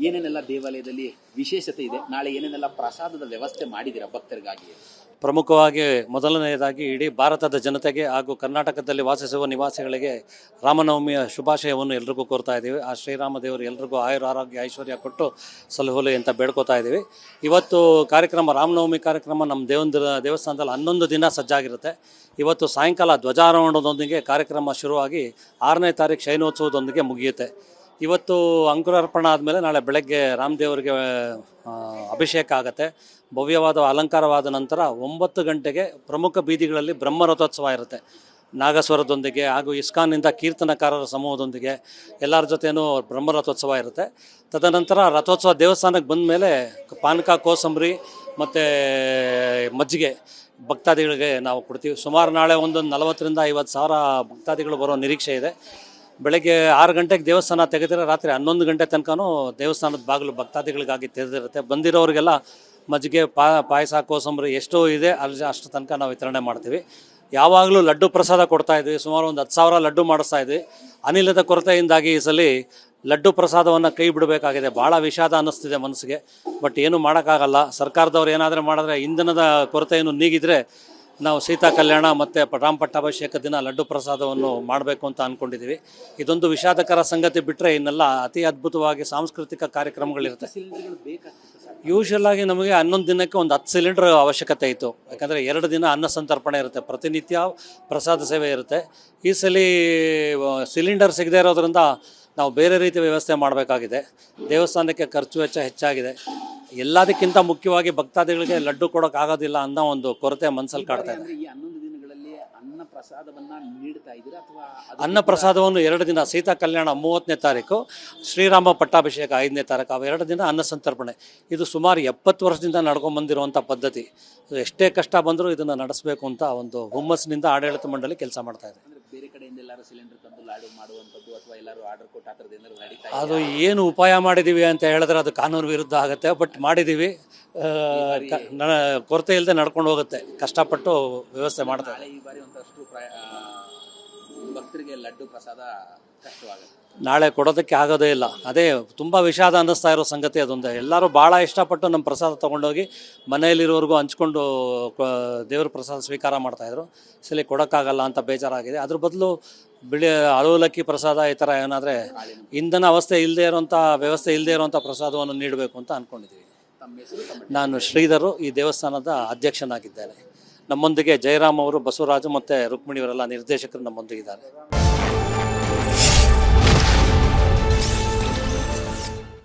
ಏನೇನೆಲ್ಲ ದೇವಾಲಯದಲ್ಲಿ ವಿಶೇಷತೆ ಇದೆ, ನಾಳೆ ಏನೇನೆಲ್ಲ ಪ್ರಸಾದದ ವ್ಯವಸ್ಥೆ ಮಾಡಿದ್ದೀರಾ ಭಕ್ತರಿಗಾಗಿ? ಪ್ರಮುಖವಾಗಿ ಮೊದಲನೆಯದಾಗಿ ಇಡೀ ಭಾರತದ ಜನತೆಗೆ ಹಾಗೂ ಕರ್ನಾಟಕದಲ್ಲಿ ವಾಸಿಸುವ ನಿವಾಸಿಗಳಿಗೆ ರಾಮನವಮಿಯ ಶುಭಾಶಯವನ್ನು ಎಲ್ರಿಗೂ ಕೋರ್ತಾ ಇದ್ದೀವಿ. ಆ ಶ್ರೀರಾಮ ದೇವರು ಎಲ್ರಿಗೂ ಆಯುರ ಆರೋಗ್ಯ ಐಶ್ವರ್ಯ ಕೊಟ್ಟು ಸಲಹುಲಿ ಅಂತ ಬೇಡ್ಕೋತಾ ಇದ್ದೀವಿ. ಇವತ್ತು ಕಾರ್ಯಕ್ರಮ ರಾಮನವಮಿ ಕಾರ್ಯಕ್ರಮ ನಮ್ಮ ದೇವಸ್ಥಾನದಲ್ಲಿ 11 ದಿನ ಸಜ್ಜಾಗಿರುತ್ತೆ. ಇವತ್ತು ಸಾಯಂಕಾಲ ಧ್ವಜಾರೋಹಣದೊಂದಿಗೆ ಕಾರ್ಯಕ್ರಮ ಶುರುವಾಗಿ 6ನೇ ತಾರೀಕು ಶಯನೋತ್ಸವದೊಂದಿಗೆ ಮುಗಿಯುತ್ತೆ. ಇವತ್ತು ಅಂಕುರಾರ್ಪಣೆ ಆದಮೇಲೆ ನಾಳೆ ಬೆಳಗ್ಗೆ ರಾಮದೇವರಿಗೆ ಅಭಿಷೇಕ ಆಗುತ್ತೆ. ಭವ್ಯವಾದ ಅಲಂಕಾರವಾದ ನಂತರ 9 ಗಂಟೆಗೆ ಪ್ರಮುಖ ಬೀದಿಗಳಲ್ಲಿ ಬ್ರಹ್ಮರಥೋತ್ಸವ ಇರುತ್ತೆ. ನಾಗಸ್ವರದೊಂದಿಗೆ ಹಾಗೂ ಇಸ್ಕಾನ್ನಿಂದ ಕೀರ್ತನಕಾರರ ಸಮೂಹದೊಂದಿಗೆ ಎಲ್ಲರ ಜೊತೆಯೂ ಬ್ರಹ್ಮರಥೋತ್ಸವ ಇರುತ್ತೆ. ತದನಂತರ ರಥೋತ್ಸವ ದೇವಸ್ಥಾನಕ್ಕೆ ಬಂದ ಮೇಲೆ ಪಾನಕ, ಕೋಸಂಬರಿ ಮತ್ತು ಮಜ್ಜಿಗೆ ಭಕ್ತಾದಿಗಳಿಗೆ ನಾವು ಕೊಡ್ತೀವಿ. ಸುಮಾರು ನಾಳೆ ಒಂದು 40,000 ರಿಂದ 50,000 ಭಕ್ತಾದಿಗಳು ಬರೋ ನಿರೀಕ್ಷೆ ಇದೆ. ಬೆಳಗ್ಗೆ 6 ಗಂಟೆಗೆ ದೇವಸ್ಥಾನ ತೆಗೆದರೆ ರಾತ್ರಿ 11 ಗಂಟೆ ತನಕನೂ ದೇವಸ್ಥಾನದ ಬಾಗಿಲು ಭಕ್ತಾದಿಗಳಿಗಾಗಿ ತೆರೆದಿರುತ್ತೆ. ಬಂದಿರೋರಿಗೆಲ್ಲ ಮಜ್ಜಿಗೆ, ಪಾಯಸ, ಕೋಸಂಬರಿ ಎಷ್ಟೋ ಇದೆ ಅಲ್ಲಿ ಅಷ್ಟು ತನಕ ನಾವು ವಿತರಣೆ ಮಾಡ್ತೀವಿ. ಯಾವಾಗಲೂ ಲಡ್ಡು ಪ್ರಸಾದ ಕೊಡ್ತಾಯಿದ್ವಿ. ಸುಮಾರು ಒಂದು 10,000 ಲಡ್ಡು ಮಾಡಿಸ್ತಾ ಇದ್ವಿ. ಅನಿಲದ ಕೊರತೆಯಿಂದಾಗಿ ಈ ಸಲ ಲಡ್ಡು ಪ್ರಸಾದವನ್ನು ಕೈ ಬಿಡಬೇಕಾಗಿದೆ. ಭಾಳ ವಿಷಾದ ಅನ್ನಿಸ್ತಿದೆ ಮನಸ್ಸಿಗೆ. ಬಟ್ ಏನು ಮಾಡೋಕ್ಕಾಗಲ್ಲ. ಸರ್ಕಾರದವ್ರು ಏನಾದರೂ ಮಾಡಿದ್ರೆ, ಇಂಧನದ ಕೊರತೆಯನ್ನು ನೀಗಿದರೆ ನಾವು ಸೀತಾ ಕಲ್ಯಾಣ ಮತ್ತು ರಾಮ ಪಟ್ಟಾಭಿಷೇಕ ದಿನ ಲಡ್ಡು ಪ್ರಸಾದವನ್ನು ಮಾಡಬೇಕು ಅಂತ ಅಂದ್ಕೊಂಡಿದ್ದೀವಿ. ಇದೊಂದು ವಿಷಾದಕರ ಸಂಗತಿ ಬಿಟ್ಟರೆ ಇನ್ನೆಲ್ಲ ಅತಿ ಅದ್ಭುತವಾಗಿ ಸಾಂಸ್ಕೃತಿಕ ಕಾರ್ಯಕ್ರಮಗಳಿರುತ್ತೆ. ಯೂಶಲ್ ಆಗಿ ನಮಗೆ 11 ದಿನಕ್ಕೆ ಒಂದು 10 ಸಿಲಿಂಡರ್ ಅವಶ್ಯಕತೆ ಇತ್ತು. ಯಾಕಂದರೆ 2 ದಿನ ಅನ್ನ ಸಂತರ್ಪಣೆ ಇರುತ್ತೆ, ಪ್ರತಿನಿತ್ಯ ಪ್ರಸಾದ ಸೇವೆ ಇರುತ್ತೆ. ಈ ಸಲ ಸಿಲಿಂಡರ್ ಸಿಗದೇ ಇರೋದ್ರಿಂದ ನಾವು ಬೇರೆ ರೀತಿಯ ವ್ಯವಸ್ಥೆ ಮಾಡಬೇಕಾಗಿದೆ. ದೇವಸ್ಥಾನಕ್ಕೆ ಖರ್ಚು ವೆಚ್ಚ ಹೆಚ್ಚಾಗಿದೆ. ಎಲ್ಲದಕ್ಕಿಂತ ಮುಖ್ಯವಾಗಿ ಭಕ್ತಾದಿಗಳಿಗೆ ಲಡ್ಡು ಕೊಡೋಕ್ಕಾಗೋದಿಲ್ಲ ಅನ್ನೋ ಒಂದು ಕೊರತೆ ಮನಸ್ಸಲ್ಲಿ ಕಾಡ್ತಾ ಇದೆ. ಈ 11 ದಿನಗಳಲ್ಲಿ ಅನ್ನ ಪ್ರಸಾದವನ್ನು ನೀಡ್ತಾ ಇದ್ದೀರಾ ಅಥವಾ ಅನ್ನ ಪ್ರಸಾದವನ್ನು 2 ದಿನ, ಸೀತಾ ಕಲ್ಯಾಣ 30ನೇ ತಾರೀಕು, ಶ್ರೀರಾಮ ಪಟ್ಟಾಭಿಷೇಕ 5ನೇ ತಾರೀಕು, ಅವು 2 ದಿನ ಅನ್ನ ಸಂತರ್ಪಣೆ. ಇದು ಸುಮಾರು 70 ವರ್ಷದಿಂದ ನಡ್ಕೊಂಡ್ಬಂದಿರುವಂಥ ಪದ್ಧತಿ. ಎಷ್ಟೇ ಕಷ್ಟ ಬಂದರೂ ಇದನ್ನು ನಡೆಸಬೇಕು ಅಂತ ಒಂದು ಹುಮ್ಮಸ್ಸಿನಿಂದ ಆಡಳಿತ ಮಂಡಳಿ ಕೆಲಸ ಮಾಡ್ತಾ ಇದೆ. ಬೇರೆ ಕಡೆಯಿಂದ ಎಲ್ಲರೂ ಸಿಲಿಂಡರ್ ತಂದು ಲಾಡು ಮಾಡುವಂಥದ್ದು ಅಥವಾ ಎಲ್ಲರೂ ಆರ್ಡರ್ ಕೊಟ್ಟು ಆ ಥರದ್ದು ಏನಾದ್ರು ನಡೀತಾ ಇದೆ? ಅದು ಏನು ಉಪಾಯ ಮಾಡಿದ್ದೀವಿ ಅಂತ ಹೇಳಿದ್ರೆ ಅದು ಕಾನೂನು ವಿರುದ್ಧ ಆಗುತ್ತೆ. ಬಟ್ ಮಾಡಿದ್ದೀವಿ. ಕೊರತೆ ಇಲ್ಲದೆ ನಡ್ಕೊಂಡು ಹೋಗುತ್ತೆ. ಕಷ್ಟಪಟ್ಟು ವ್ಯವಸ್ಥೆ ಮಾಡ್ತಾರೆ. ನಾಳೆ ಈ ಬಾರಿ ಒಂದಷ್ಟು ಭಕ್ತರಿಗೆ ಲಡ್ಡು ಪ್ರಸಾದ ಕಷ್ಟವಾಗುತ್ತೆ. ನಾಳೆ ಕೊಡೋದಕ್ಕೆ ಆಗೋದೇ ಇಲ್ಲ. ಅದೇ ತುಂಬ ವಿಷಾದ ಅನ್ನಿಸ್ತಾ ಇರೋ ಸಂಗತಿ ಅದೊಂದೇ. ಎಲ್ಲರೂ ಭಾಳ ಇಷ್ಟಪಟ್ಟು ನಮ್ಮ ಪ್ರಸಾದ ತೊಗೊಂಡೋಗಿ ಮನೆಯಲ್ಲಿರೋರ್ಗೂ ಹಂಚ್ಕೊಂಡು ದೇವ್ರ ಪ್ರಸಾದ ಸ್ವೀಕಾರ ಮಾಡ್ತಾಯಿದ್ರು. ಸಲ ಕೊಡೋಕ್ಕಾಗಲ್ಲ ಅಂತ ಬೇಜಾರಾಗಿದೆ. ಅದ್ರ ಬದಲು ಅವಲಕ್ಕಿ ಪ್ರಸಾದ ಈ ಥರ ಏನಾದರೆ ಇಂಧನ ವ್ಯವಸ್ಥೆ ಇಲ್ಲದೆ ಇರೋಂಥ ಪ್ರಸಾದವನ್ನು ನೀಡಬೇಕು ಅಂತ ಅಂದ್ಕೊಂಡಿದ್ದೀವಿ. ನಾನು ಶ್ರೀಧರು, ಈ ದೇವಸ್ಥಾನದ ಅಧ್ಯಕ್ಷನಾಗಿದ್ದೇನೆ. ನಮ್ಮೊಂದಿಗೆ ಜಯರಾಮ್ ಅವರು, ಬಸವರಾಜು ಮತ್ತು ರುಕ್ಮಿಣಿಯವರೆಲ್ಲ ನಿರ್ದೇಶಕರು ನಮ್ಮೊಂದಿಗಿದ್ದಾರೆ.